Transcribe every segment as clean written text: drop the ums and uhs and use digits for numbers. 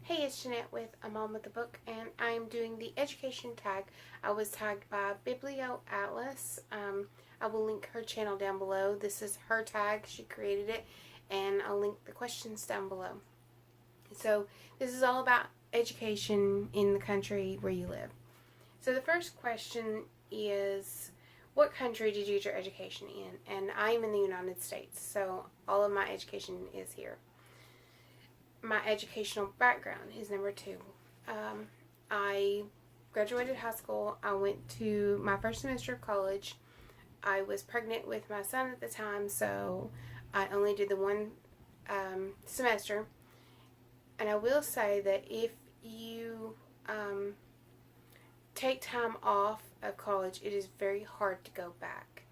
Hey, it's Jeanette with A Mom with a Book, and I'm doing the education tag. I was tagged by Biblio Atlas. I will link her channel down below. This is her tag. She created it, and I'll link the questions down below. So this is all about education in the country where you live. So the first question is, what country did you get your education in? And I am in the United States, so all of my education is here. My educational background is number two. I graduated high school. I went to my first semester of college. I was pregnant with my son at the time, so I only did the one semester. And I will say that if you take time off of college, it is very hard to go back.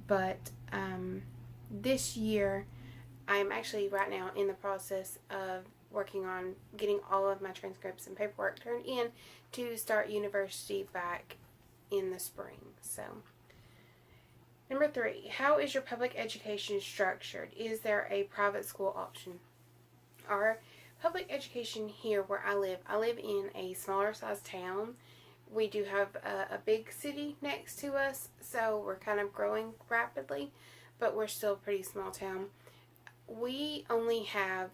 But this year, I'm actually right now in the process of working on getting all of my transcripts and paperwork turned in to start university back in the spring. So, number three, how is your public education structured? Is there a private school option? Our public education here where I live in a smaller size town. We do have a big city next to us, so we're kind of growing rapidly, but we're still a pretty small town. We only have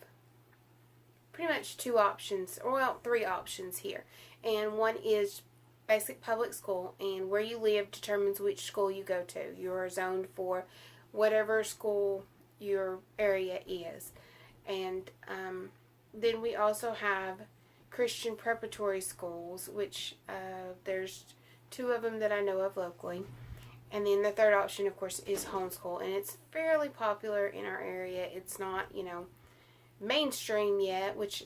pretty much two options, or well, three options here. And one is basic public school, and where you live determines which school you go to. You're zoned for whatever school your area is. And then we also have Christian preparatory schools, which there's two of them that I know of locally. And then the third option, of course, is homeschool. And it's fairly popular in our area. It's not, mainstream yet, which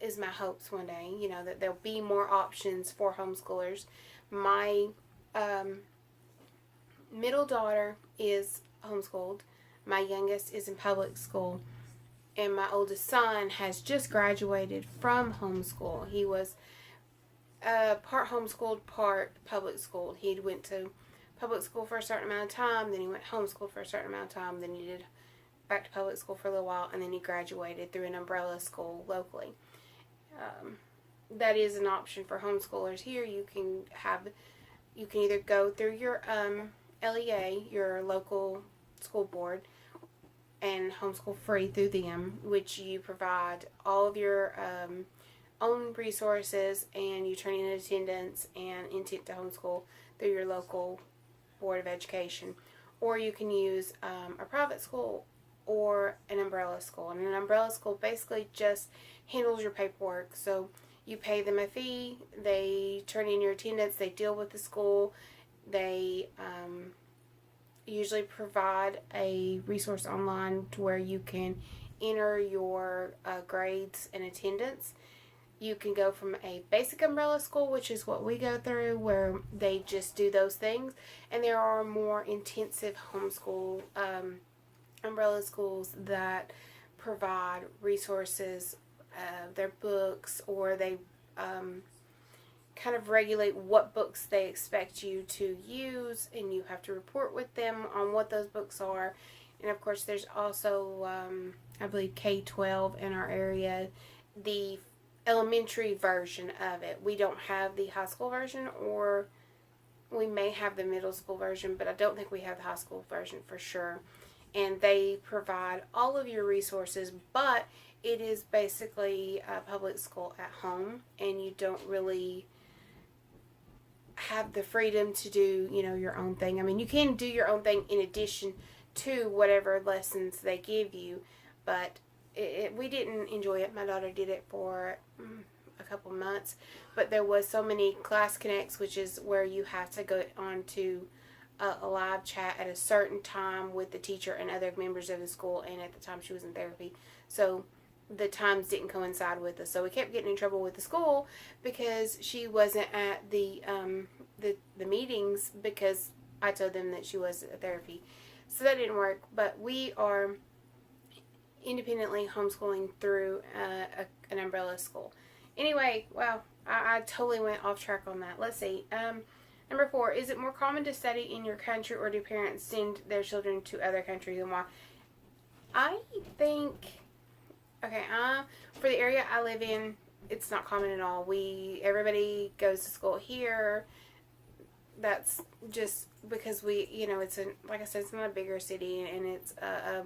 is my hopes one day, that there'll be more options for homeschoolers. My middle daughter is homeschooled. My youngest is in public school. And my oldest son has just graduated from homeschool. He was part homeschooled, part public schooled. He went to public school for a certain amount of time, then he went homeschooled for a certain amount of time, then he did back to public school for a little while, and then he graduated through an umbrella school locally. That is an option for homeschoolers here. You can either go through your LEA, your local school board, and homeschool free through them, which you provide all of your own resources, and you turn in attendance and intent to homeschool through your local Board of Education. Or you can use a private school or an umbrella school. And an umbrella school basically just handles your paperwork. So you pay them a fee, they turn in your attendance, they deal with the school, they usually provide a resource online to where you can enter your grades and attendance. You can go from a basic umbrella school, which is what we go through, where they just do those things, and there are more intensive homeschool umbrella schools that provide resources, their books, or they kind of regulate what books they expect you to use, and you have to report with them on what those books are. And of course there's also I believe K-12 in our area, the elementary version of it. We don't have the high school version, or we may have the middle school version, but I don't think we have the high school version for sure. And they provide all of your resources, but it is basically a public school at home, and you don't really have the freedom to do, your own thing. I mean, you can do your own thing in addition to whatever lessons they give you, but we didn't enjoy it. My daughter did it for a couple months, but there was so many class connects, which is where you have to go on to a live chat at a certain time with the teacher and other members of the school, and at the time she was in therapy, so the times didn't coincide with us. So we kept getting in trouble with the school because she wasn't at the meetings, because I told them that she was at therapy. So that didn't work, but we are independently homeschooling through an umbrella school. Anyway, wow, I totally went off track on that. Let's see. Number four, is it more common to study in your country, or do parents send their children to other countries, and why? I think, okay, for the area I live in, it's not common at all. Everybody goes to school here. That's just because it's like I said, it's not a bigger city, and it's I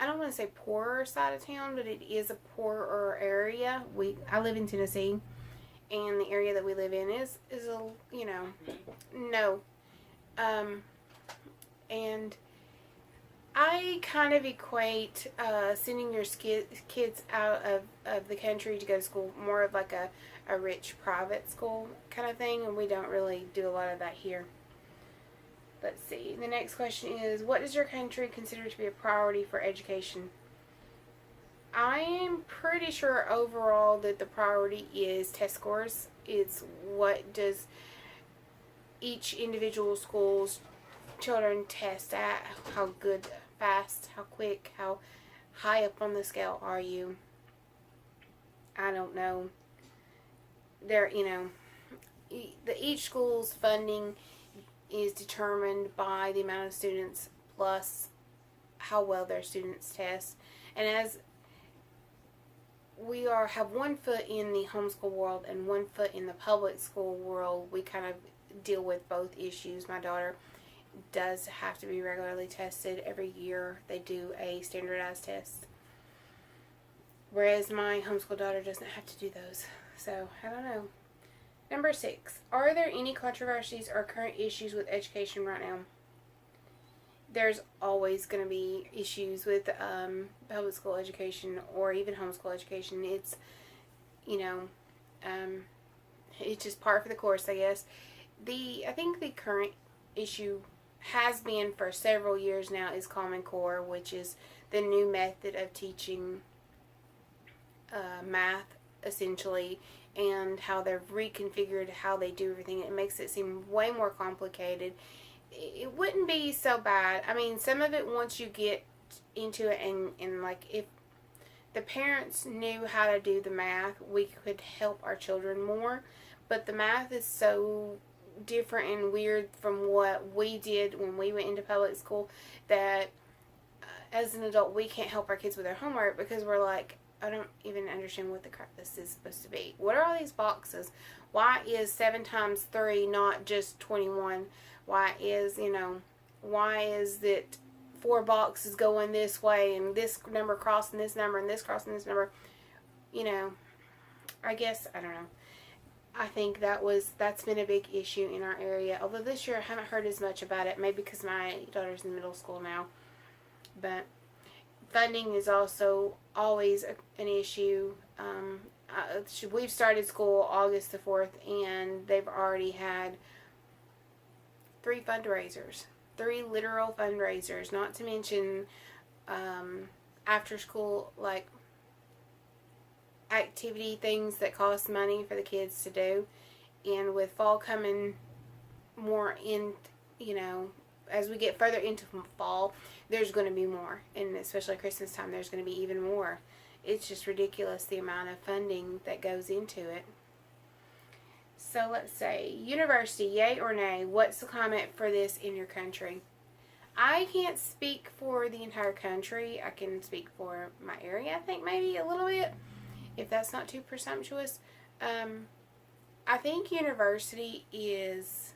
don't want to say poorer side of town, but it is a poorer area. I live in Tennessee, and the area that we live in is a no, and I kind of equate sending your kids out of the country to go to school more of like a rich private school kind of thing, and we don't really do a lot of that here. Let's see. The next question is, what does your country consider to be a priority for education? I am pretty sure overall that the priority is test scores. It's what does each individual school's children test at, how good, fast, how quick, how high up on the scale are you. I don't know. Each school's funding is determined by the amount of students plus how well their students test. And as we have one foot in the homeschool world and one foot in the public school world, we kind of deal with both issues. My daughter does have to be regularly tested every year. They do a standardized test, whereas my homeschool daughter doesn't have to do those. So I don't know. Number 6, are there any controversies or current issues with education right now? There's always going to be issues with public school education or even homeschool education. It's it's just par for the course, I guess. I think the current issue has been for several years now is Common Core, which is the new method of teaching math, essentially, and how they've reconfigured how they do everything. It makes it seem way more complicated. It wouldn't be so bad. I mean, some of it, once you get into it, and like if the parents knew how to do the math, we could help our children more. But the math is so different and weird from what we did when we went into public school that as an adult we can't help our kids with their homework because we're like, I don't even understand what the crap this is supposed to be. What are all these boxes? Why is 7 times 3 not just 21? Why is it 4 boxes going this way and this number crossing this number and this crossing this number? I guess, I don't know. I think that's been a big issue in our area. Although this year I haven't heard as much about it, maybe because my daughter's in middle school now. But funding is also always an issue. We've started school August the 4th, and they've already had 3 fundraisers. 3 literal fundraisers, not to mention after school, like, activity things that cost money for the kids to do. And with fall coming more in, as we get further into fall, there's going to be more, and especially Christmas time, there's going to be even more. It's just ridiculous the amount of funding that goes into it. So let's say, university, yay or nay? What's the climate for this in your country? I can't speak for the entire country. I can speak for my area, I think, maybe a little bit, if that's not too presumptuous. I think university is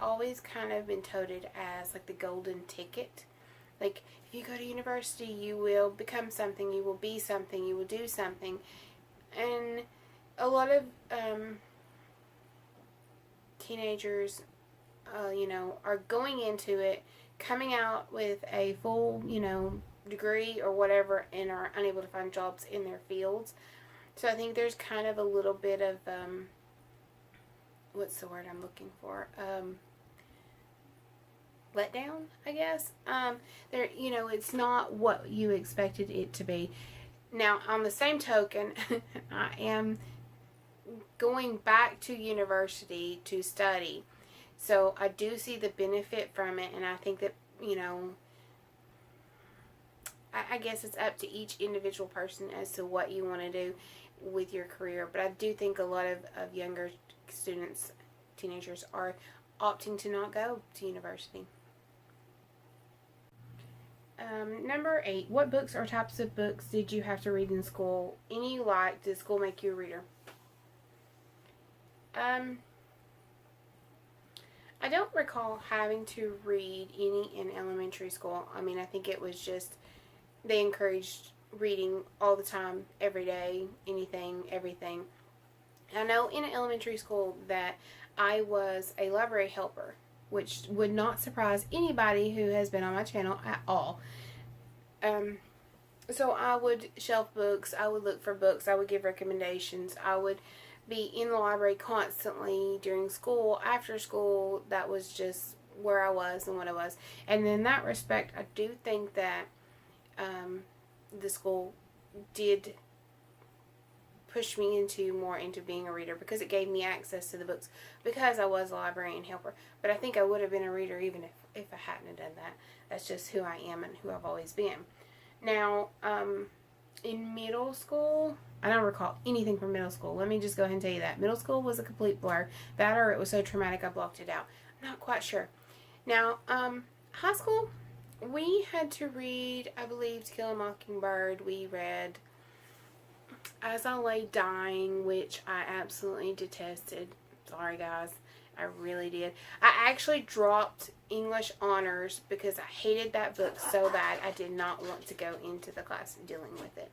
always kind of been touted as like the golden ticket. Like, if you go to university, you will become something, you will be something, you will do something. And a lot of teenagers, are going into it, coming out with a full, degree or whatever, and are unable to find jobs in their fields. So I think there's kind of a little bit of, what's the word I'm looking for? Letdown, I guess. It's not what you expected it to be. Now, on the same token, I am going back to university to study. So I do see the benefit from it, and I think that, I guess it's up to each individual person as to what you want to do with your career. But I do think a lot of younger students, teenagers, are opting to not go to university. Number 8. What books or types of books did you have to read in school? Any you liked? Did school make you a reader? I don't recall having to read any in elementary school. I mean, I think it was just they encouraged reading all the time, every day, anything, everything. I know in elementary school that I was a library helper, which would not surprise anybody who has been on my channel at all. So I would shelf books, I would look for books, I would give recommendations, I would be in the library constantly during school, after school. That was just where I was and what I was. And in that respect, I do think that the school did push me more into being a reader, because it gave me access to the books, because I was a librarian helper. But I think I would have been a reader even if I hadn't have done that. That's just who I am and who I've always been. Now, in middle school, I don't recall anything from middle school. Let me just go ahead and tell you that. Middle school was a complete blur. That, or it was so traumatic I blocked it out. I'm not quite sure. Now, high school, we had to read, I believe, To Kill a Mockingbird. We read As I Lay Dying, which I absolutely detested. Sorry, guys. I really did. I actually dropped English honors because I hated that book so bad. I did not want to go into the class dealing with it.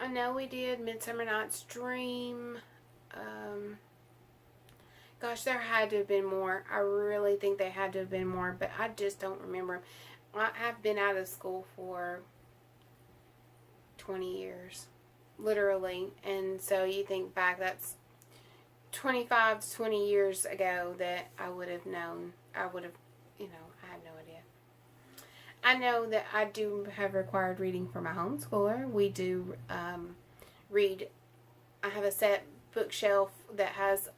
I know we did Midsummer Night's Dream. Gosh, there had to have been more. I really think they had to have been more, but I just don't remember. I've been out of school for 20 years. Literally. And so you think back, that's 25 to 20 years ago that I would have known. I would have, I have no idea. I know that I do have required reading for my homeschooler. We do read. I have a set bookshelf that has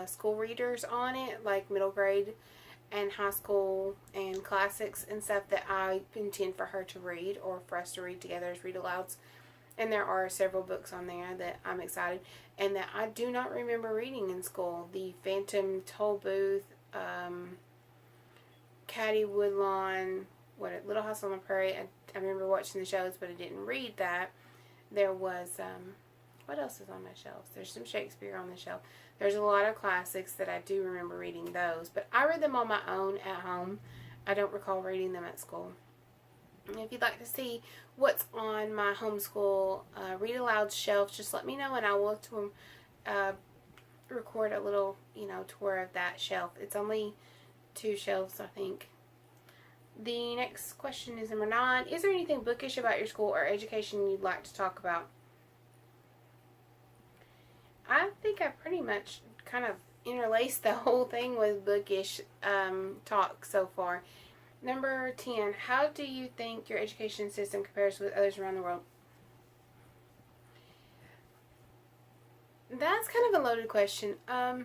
school readers on it, like middle grade and high school and classics and stuff that I intend for her to read, or for us to read together as read alouds. And there are several books on there that I'm excited and that I do not remember reading in school. The Phantom Toll Booth, Caddy Woodlawn, Little House on the Prairie. I remember watching the shows, but I didn't read that. There was, what else is on my shelves? There's some Shakespeare on the shelf. There's a lot of classics that I do remember reading those. But I read them on my own at home. I don't recall reading them at school. And if you'd like to see what's on my homeschool read aloud shelf, just let me know and I will record a little, tour of that shelf. It's only 2 shelves, I think. The next question is number 9. Is there anything bookish about your school or education you'd like to talk about? I think I pretty much kind of interlaced the whole thing with bookish talk so far. Number 10, how do you think your education system compares with others around the world? That's kind of a loaded question. I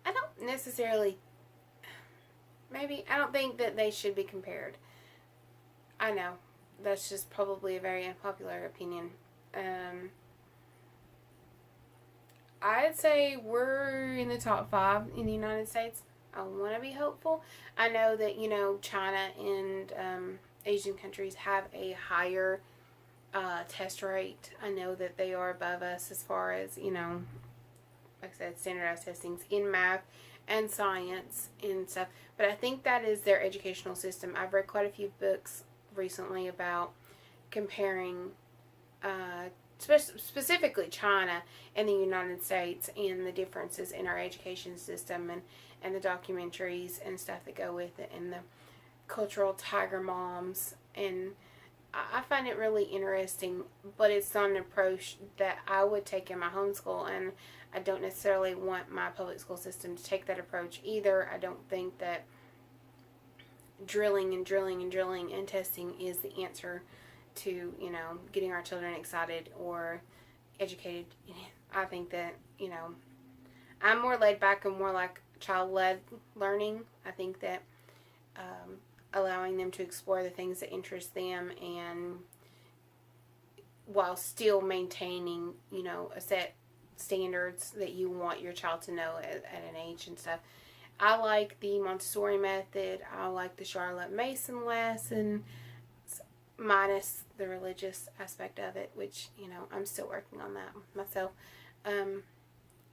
don't necessarily, I don't think that they should be compared. I know, that's just probably a very unpopular opinion. I'd say we're in the top 5 in the United States. I want to be hopeful. I know that, China and Asian countries have a higher test rate. I know that they are above us as far as, like I said, standardized testings in math and science and stuff. But I think that is their educational system. I've read quite a few books recently about comparing specifically China and the United States and the differences in our education system and the documentaries and stuff that go with it and the cultural tiger moms. And I find it really interesting, but it's not an approach that I would take in my homeschool, and I don't necessarily want my public school system to take that approach either. I don't think that drilling and testing is the answer to, getting our children excited or educated. I think that, I'm more laid back and more like child-led learning. I think that allowing them to explore the things that interest them, and while still maintaining, a set standards that you want your child to know at an age and stuff. I like the Montessori method. I like the Charlotte Mason lesson, minus the religious aspect of it, which, I'm still working on that myself.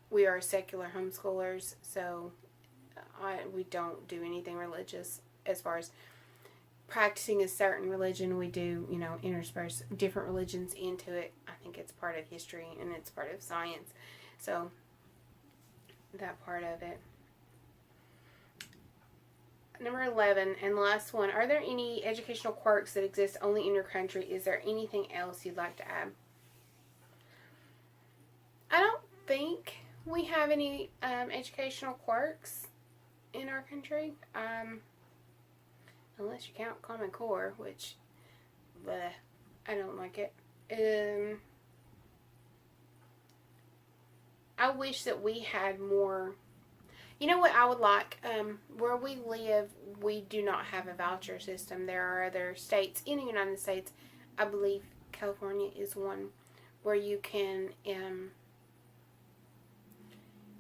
We are secular homeschoolers, so we don't do anything religious as far as practicing a certain religion. We do, intersperse different religions into it. I think it's part of history and it's part of science. So, that part of it. Number 11, and the last one. Are there any educational quirks that exist only in your country? Is there anything else you'd like to add? I don't think we have any educational quirks in our country. Unless you count Common Core, which, I don't like it. I wish that we had more. You know what I would like? Where we live, we do not have a voucher system. There are other states in the United States. I believe California is one where you can,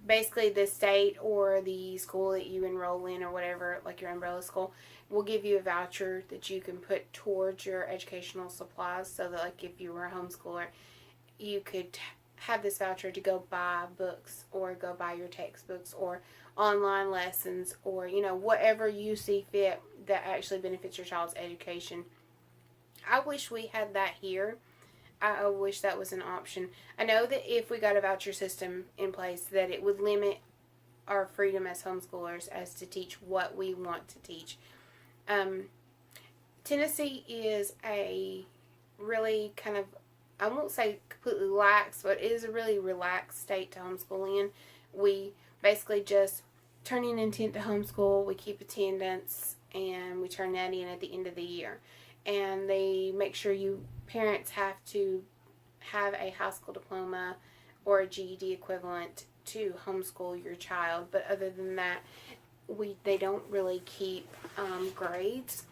basically the state or the school that you enroll in or whatever, like your umbrella school, will give you a voucher that you can put towards your educational supplies, so that, like, if you were a homeschooler, you could have this voucher to go buy books or go buy your textbooks or online lessons or, whatever you see fit that actually benefits your child's education. I wish we had that here. I wish that was an option. I know that if we got a voucher system in place, that it would limit our freedom as homeschoolers as to teach what we want to teach. Tennessee is a really kind of, I won't say completely lax, but it is a really relaxed state to homeschool in. We basically just turn in intent to homeschool, we keep attendance, and we turn that in at the end of the year. And they make sure you parents have to have a high school diploma or a GED equivalent to homeschool your child. But other than that, they don't really keep grades.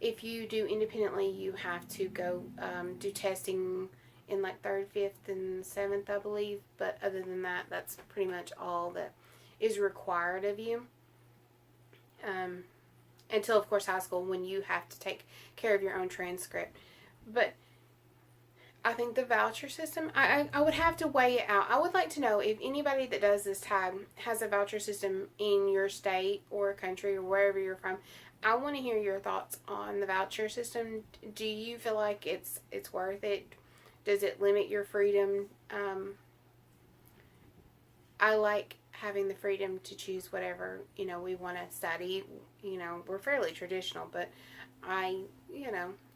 If you do independently, you have to go do testing in like 3rd, 5th, and 7th, I believe. But other than that, that's pretty much all that is required of you. Until, of course, high school, when you have to take care of your own transcript. But I think the voucher system, I would have to weigh it out. I would like to know if anybody that does this tag has a voucher system in your state or country or wherever you're from. I want to hear your thoughts on the voucher system. Do you feel like it's worth it? Does it limit your freedom? I like having the freedom to choose whatever, we want to study. We're fairly traditional, but I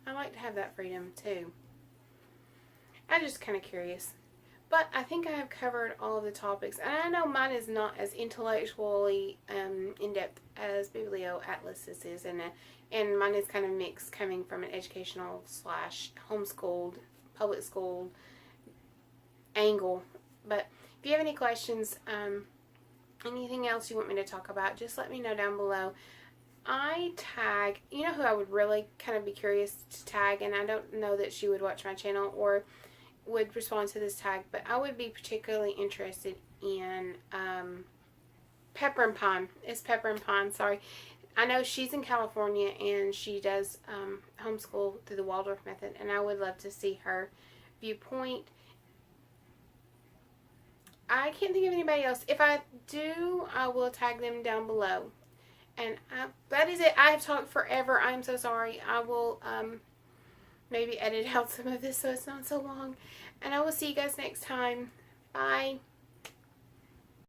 like to have that freedom too. I'm just kind of curious. But I think I have covered all of the topics. And I know mine is not as intellectually in-depth as Biblio-Atlas's is. And mine is kind of mixed, coming from an educational / homeschooled, public school angle. But if you have any questions, anything else you want me to talk about, just let me know down below. I tag, who I would really kind of be curious to tag, and I don't know that she would watch my channel or would respond to this tag, but I would be particularly interested in Pepper and Pine. It's Pepper and Pine, sorry. I know she's in California and she does homeschool through the Waldorf method, and I would love to see her viewpoint. I can't think of anybody else. If I do, I will tag them down below. And that is it. I have talked forever. I'm so sorry. I will maybe edit out some of this so it's not so long. And I will see you guys next time. Bye.